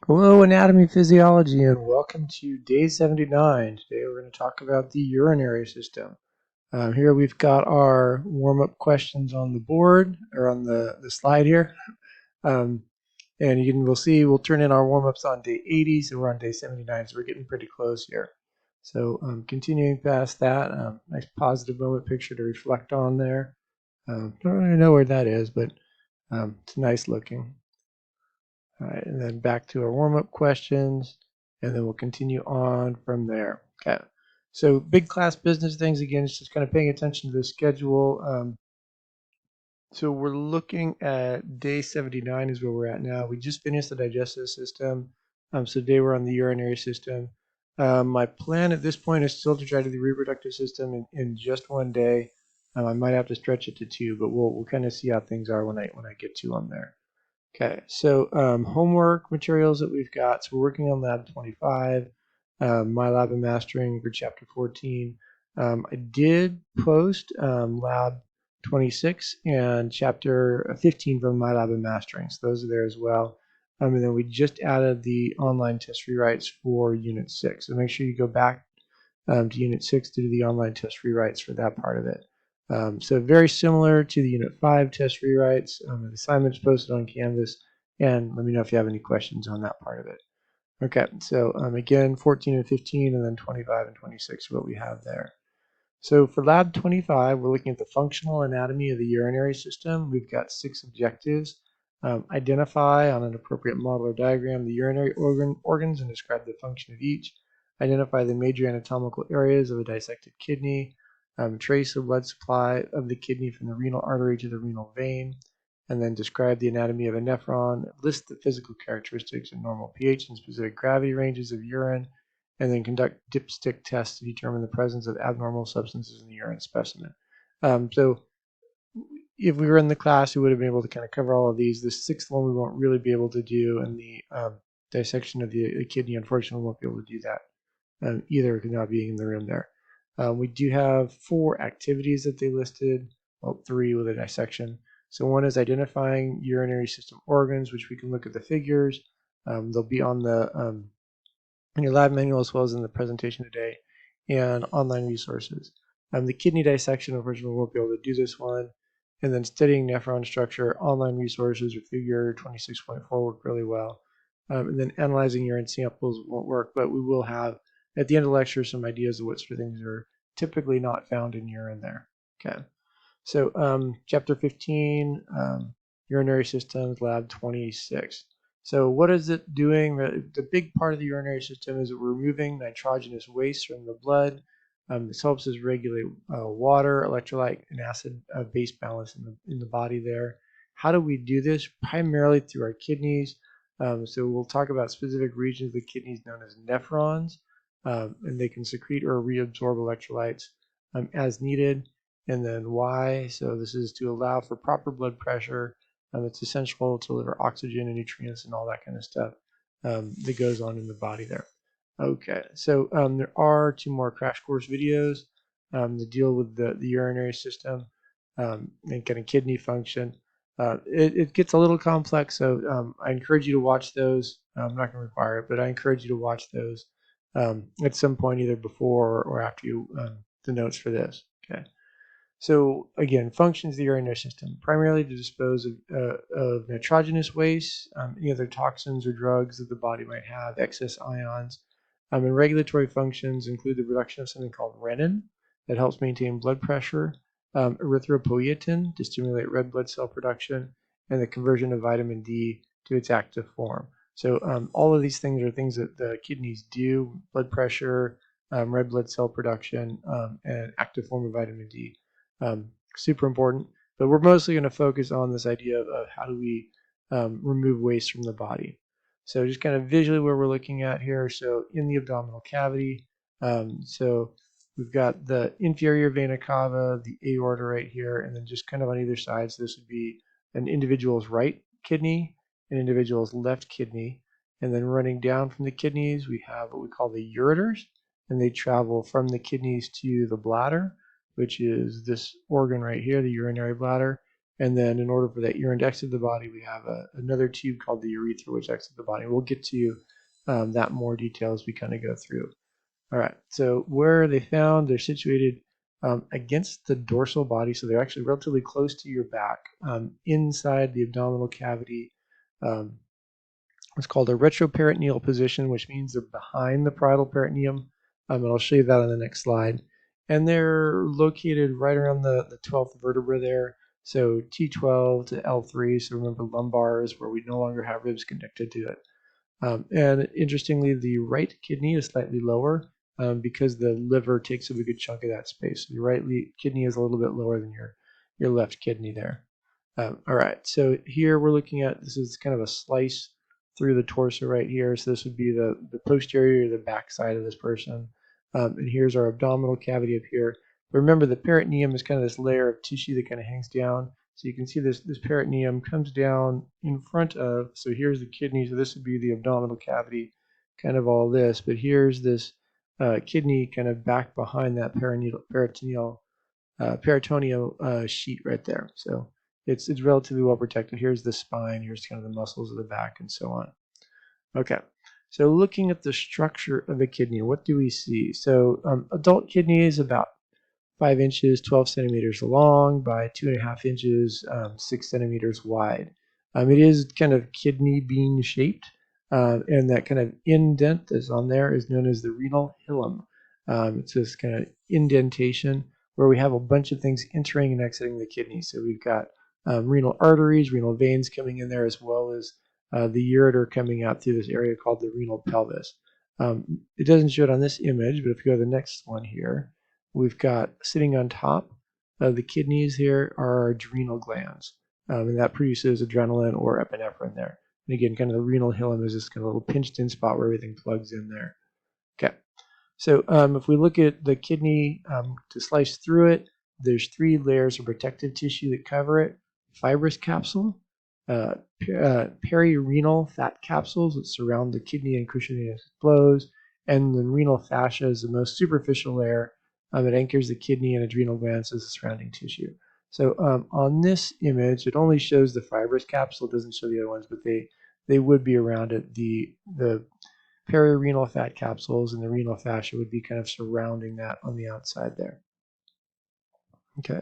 Hello, anatomy physiology, and welcome to day 79. Today we're going to talk about the urinary system. Here we've got our warm-up questions on the board, or on the slide here. Um, and we'll see, we'll turn in our warm-ups on day 80, so we're on day 79, so we're getting pretty close here. So continuing past that, nice positive moment picture to reflect on there. Don't really know where that is, but it's nice looking. All right, and then back to our warm-up questions, and then we'll continue on from there. Okay, so big class business things, again, it's just kind of paying attention to the schedule. So we're looking at day 79 is where we're at now. We just finished the digestive system. So today we're on the urinary system. My plan at this point is still to try to do the reproductive system in just one day. I might have to stretch it to two, but we'll kind of see how things are when I get to them there. Okay, so homework materials that we've got. So we're working on lab 25, my lab and mastering for chapter 14. I did post lab 26 and chapter 15 from my lab and mastering. So those are there as well. And then we just added the online test rewrites for unit 6. So make sure you go back to unit 6 to do the online test rewrites for that part of it. So very similar to the Unit 5 test rewrites, the assignments posted on Canvas, and let me know if you have any questions on that part of it. Okay, so again, 14 and 15, and then 25 and 26 are what we have there. So for Lab 25, we're looking at the functional anatomy of the urinary system. We've got 6 objectives. Identify on an appropriate model or diagram the urinary organs and describe the function of each. Identify the major anatomical areas of a dissected kidney. Trace the blood supply of the kidney from the renal artery to the renal vein, and then describe the anatomy of a nephron. List the physical characteristics of normal pH and specific gravity ranges of urine, and then conduct dipstick tests to determine the presence of abnormal substances in the urine specimen. So if we were in the class, we would have been able to kind of cover all of these. The sixth one we won't really be able to do, and the dissection of the kidney, unfortunately, we won't be able to do that either, not being in the room there. We do have 4 activities that they listed, well, 3 with a dissection. So one is identifying urinary system organs, which we can look at the figures. They'll be on the in your lab manual as well as in the presentation today, and online resources. The kidney dissection, unfortunately, we won't be able to do this one. And then studying nephron structure, online resources or figure 26.4 work really well. And then analyzing urine samples won't work, but we will have at the end of the lecture some ideas of what sort of things are typically not found in urine there. Okay, so chapter 15, urinary systems, lab 26. So what is it doing? The big part of the urinary system is that we're removing nitrogenous waste from the blood. This helps us regulate water, electrolyte, and acid base balance in the body there. How do we do this? Primarily through our kidneys. So we'll talk about specific regions of the kidneys known as nephrons, and they can secrete or reabsorb electrolytes as needed. And then why? So this is to allow for proper blood pressure. It's essential to deliver oxygen and nutrients and all that kind of stuff that goes on in the body there. Okay, so there are 2 more crash course videos that deal with the urinary system and kind of kidney function. It gets a little complex, so I encourage you to watch those. I'm not going to require it, but I encourage you to watch those at some point, either before or after you the notes for this. Okay. So again, functions of the urinary system primarily to dispose of nitrogenous waste, any other toxins or drugs that the body might have, excess ions. And regulatory functions include the production of something called renin that helps maintain blood pressure, erythropoietin to stimulate red blood cell production, and the conversion of vitamin D to its active form. So all of these things are things that the kidneys do: blood pressure, red blood cell production, and active form of vitamin D. Super important, but we're mostly going to focus on this idea of how do we remove waste from the body. So just kind of visually where we're looking at here. So in the abdominal cavity, so we've got the inferior vena cava, the aorta right here, and then just kind of on either side. So this would be an individual's right kidney, an individual's left kidney, and then running down from the kidneys, we have what we call the ureters, and they travel from the kidneys to the bladder, which is this organ right here, the urinary bladder, And then in order for that urine to exit the body, we have another tube called the urethra, which exits the body. We'll get to that more detail as we kind of go through. All right, so where are they found? They're situated against the dorsal body, so they're actually relatively close to your back, inside the abdominal cavity. It's called a retroperitoneal position, which means they're behind the parietal peritoneum, and I'll show you that on the next slide. And they're located right around the 12th vertebra there, so T12 to L3, so remember lumbar is where we no longer have ribs connected to it. And interestingly, the right kidney is slightly lower because the liver takes up a good chunk of that space. So your right kidney is a little bit lower than your left kidney there. All right, so here we're looking at, this is kind of a slice through the torso right here. So this would be the posterior or the back side of this person. And here's our abdominal cavity up here. But remember, the peritoneum is kind of this layer of tissue that kind of hangs down. So you can see this peritoneum comes down in front of, so here's the kidney, so this would be the abdominal cavity, kind of all this. But here's this kidney kind of back behind that peritoneal sheet right there. So it's relatively well protected. Here's the spine, here's kind of the muscles of the back, and so on. Okay, so looking at the structure of the kidney, what do we see? So adult kidney is about 5 inches, 12 centimeters long by 2.5 inches, 6 centimeters wide. It is kind of kidney bean shaped, and that kind of indent that's on there is known as the renal hilum. It's this kind of indentation where we have a bunch of things entering and exiting the kidney. So we've got renal arteries, renal veins coming in there, as well as the ureter coming out through this area called the renal pelvis. It doesn't show it on this image, but if you go to the next one here, we've got sitting on top of the kidneys here are our adrenal glands, and that produces adrenaline or epinephrine there. And again, kind of the renal hilum is this kind of little pinched in spot where everything plugs in there. Okay, so if we look at the kidney to slice through it, there's 3 layers of protective tissue that cover it: fibrous capsule, perirenal fat capsules that surround the kidney and cushion it as it flows, and the renal fascia is the most superficial layer. It anchors the kidney and adrenal glands as the surrounding tissue. So on this image, it only shows the fibrous capsule, it doesn't show the other ones, but they would be around it. The perirenal fat capsules and the renal fascia would be kind of surrounding that on the outside there. Okay.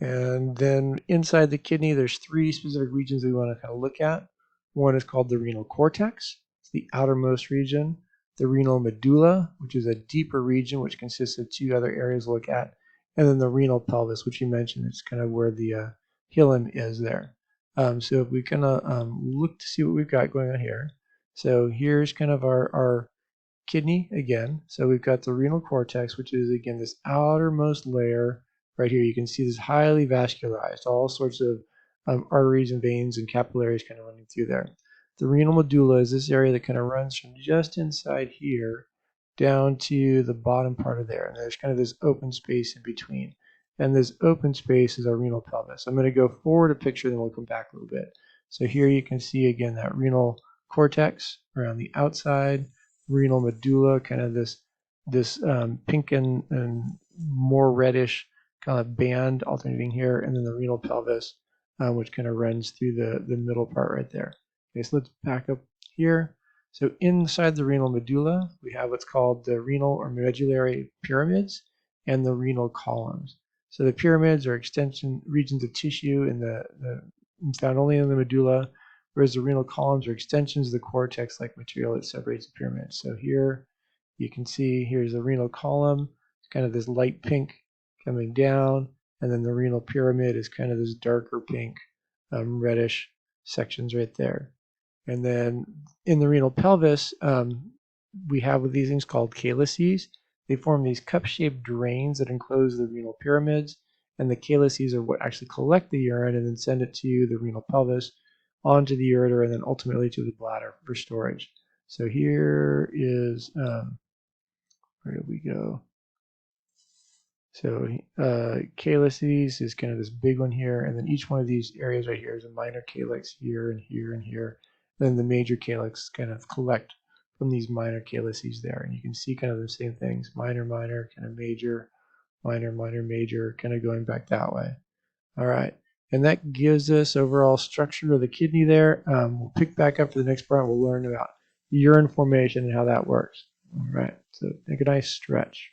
And then inside the kidney, there's 3 specific regions that we want to kind of look at. One is called the renal cortex. It's the outermost region. The renal medulla, which is a deeper region, which consists of 2 other areas to look at. And then the renal pelvis, which you mentioned, it's kind of where the hilum is there. So if we kind of look to see what we've got going on here. So here's kind of our kidney again. So we've got the renal cortex, which is, again, this outermost layer. Right here, you can see this highly vascularized, all sorts of arteries and veins and capillaries kind of running through there. The renal medulla is this area that kind of runs from just inside here down to the bottom part of there. And there's kind of this open space in between. And this open space is our renal pelvis. I'm going to go forward a picture, then we'll come back a little bit. So here you can see, again, that renal cortex around the outside, renal medulla, kind of this pink and more reddish kind of band alternating here, and then the renal pelvis, which kind of runs through the middle part right there. Okay, so let's back up here. So inside the renal medulla, we have what's called the renal or medullary pyramids and the renal columns. So the pyramids are extension regions of tissue in found only in the medulla, whereas the renal columns are extensions of the cortex-like material that separates the pyramids. So here you can see here's the renal column, it's kind of this light pink coming down, and then the renal pyramid is kind of this darker pink, reddish sections right there. And then in the renal pelvis, we have these things called calyces. They form these cup-shaped drains that enclose the renal pyramids, and the calyces are what actually collect the urine and then send it to the renal pelvis, onto the ureter, and then ultimately to the bladder for storage. So here is, where did we go? So calyces is kind of this big one here, and then each one of these areas right here is a minor calyx here and here and here. Then the major calyx kind of collect from these minor calyces there, and you can see kind of the same things: minor, minor, kind of major, minor, minor, major, kind of going back that way. All right. And that gives us overall structure of the kidney there. We'll pick back up for the next part. We'll learn about urine formation and how that works. All right, so take a nice stretch.